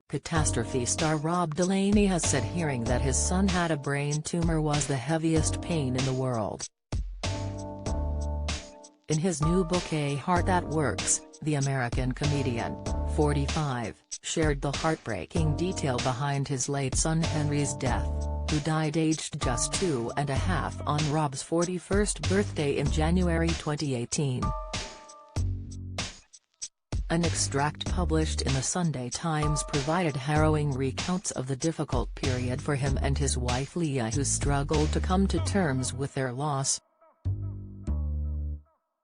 Catastrophe star Rob Delaney has said hearing that his son had a brain tumor was the heaviest pain in the world. In his new book A Heart That Works, the American comedian, 45, shared the heartbreaking detail behind his late son Henry's death, who died aged just 2.5 on Rob's 41st birthday in January 2018. An extract published in the Sunday Times provided harrowing recounts of the difficult period for him and his wife Leah, who struggled to come to terms with their loss.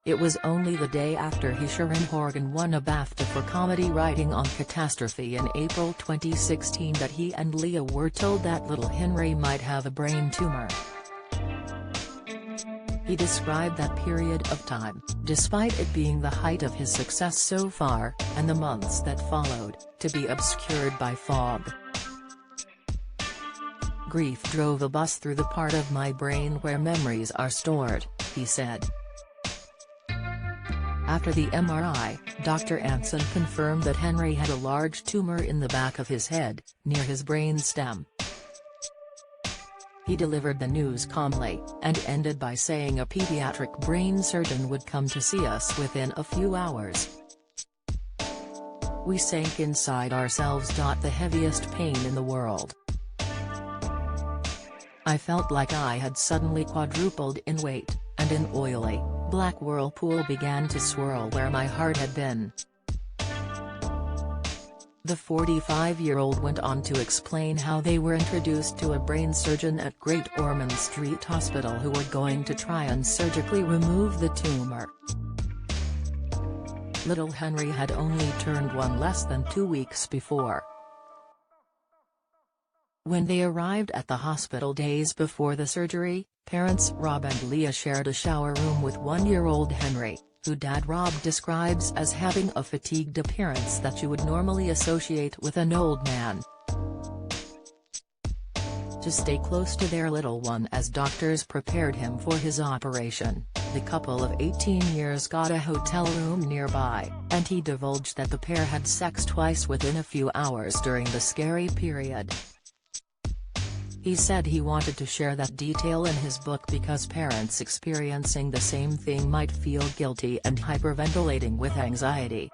It was only the day after Sharon Horgan won a BAFTA for comedy writing on Catastrophe in April 2016 that he and Leah were told that little Henry might have a brain tumor. He described that period of time, despite it being the height of his success so far, and the months that followed, to be obscured by fog. "Grief drove a bus through the part of my brain where memories are stored," he said. After the MRI, Dr. Anson confirmed that Henry had a large tumor in the back of his head, near his brain stem. He delivered the news calmly, and ended by saying a pediatric brain surgeon would come to see us within a few hours. "We sank inside ourselves. The heaviest pain in the world. I felt like I had suddenly quadrupled in weight, and an oily, black whirlpool began to swirl where my heart had been." The 45-year-old went on to explain how they were introduced to a brain surgeon at Great Ormond Street Hospital who were going to try and surgically remove the tumor. Little Henry had only turned 1 less than 2 weeks before. When they arrived at the hospital days before the surgery, parents Rob and Leah shared a shower room with 1-year-old Henry, who Dad Rob describes as having a fatigued appearance that you would normally associate with an old man. To stay close to their little one as doctors prepared him for his operation, the couple of 18 years got a hotel room nearby, and he divulged that the pair had sex twice within a few hours during the scary period. He said he wanted to share that detail in his book because parents experiencing the same thing might feel guilty and hyperventilating with anxiety.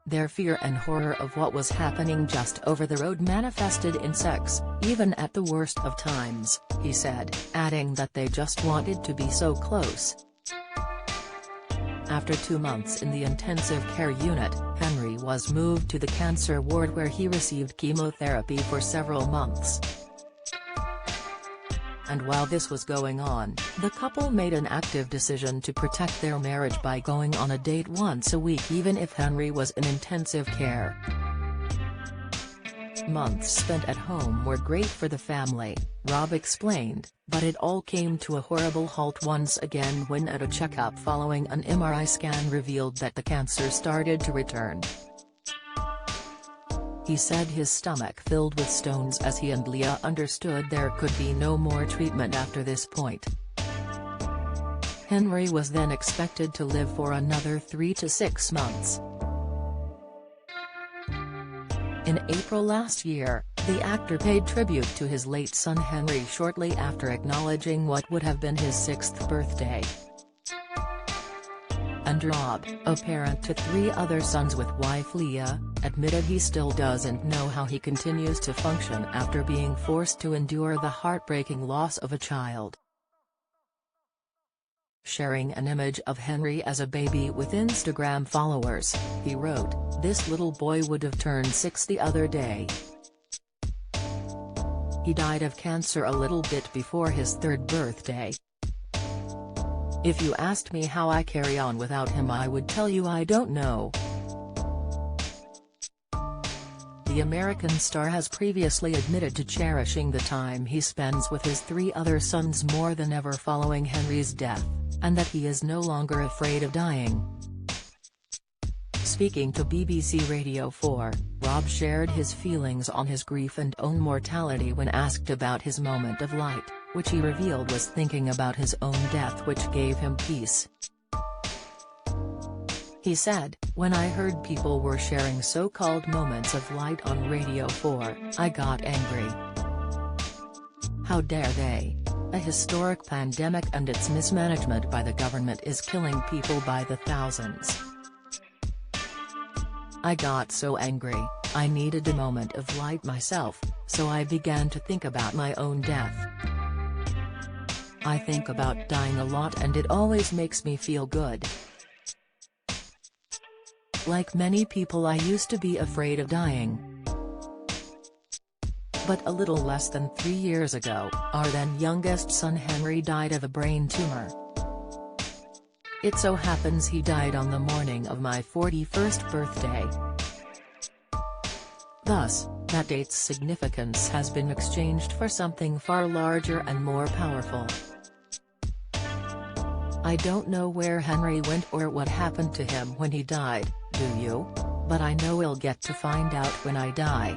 Their fear and horror of what was happening just over the road manifested in sex, even at the worst of times, he said, adding that they just wanted to be so close. After 2 months in the intensive care unit, Henry was moved to the cancer ward where he received chemotherapy for several months. And while this was going on, the couple made an active decision to protect their marriage by going on a date once a week even if Henry was in intensive care. "Months spent at home were great for the family," Rob explained, but it all came to a horrible halt once again when at a checkup following an MRI scan revealed that the cancer started to return. He said his stomach filled with stones as he and Leah understood there could be no more treatment after this point. Henry was then expected to live for another 3 to 6 months. In April last year, the actor paid tribute to his late son Henry shortly after acknowledging what would have been his 6th birthday. And Rob, a parent to 3 other sons with wife Leah, admitted he still doesn't know how he continues to function after being forced to endure the heartbreaking loss of a child. Sharing an image of Henry as a baby with Instagram followers, he wrote, "This little boy would have turned 6 the other day. He died of cancer a little bit before his 3rd birthday. If you asked me how I carry on without him I would tell you I don't know." The American star has previously admitted to cherishing the time he spends with his 3 other sons more than ever following Henry's death, and that he is no longer afraid of dying. Speaking to BBC Radio 4, Rob shared his feelings on his grief and own mortality when asked about his moment of light, which he revealed was thinking about his own death, which gave him peace. He said, "When I heard people were sharing so-called moments of light on Radio 4, I got angry. How dare they? A historic pandemic and its mismanagement by the government is killing people by the thousands. I got so angry, I needed a moment of light myself, so I began to think about my own death. I think about dying a lot and it always makes me feel good. Like many people, I used to be afraid of dying. But a little less than 3 years ago, our then youngest son Henry died of a brain tumor. It so happens he died on the morning of my 41st birthday. Thus, that date's significance has been exchanged for something far larger and more powerful. I don't know where Henry went or what happened to him when he died, do you? But I know we'll get to find out when I die.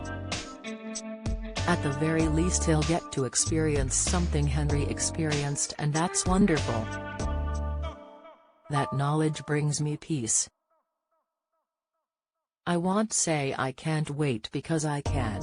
At the very least he'll get to experience something Henry experienced, and that's wonderful. That knowledge brings me peace. I won't say I can't wait because I can.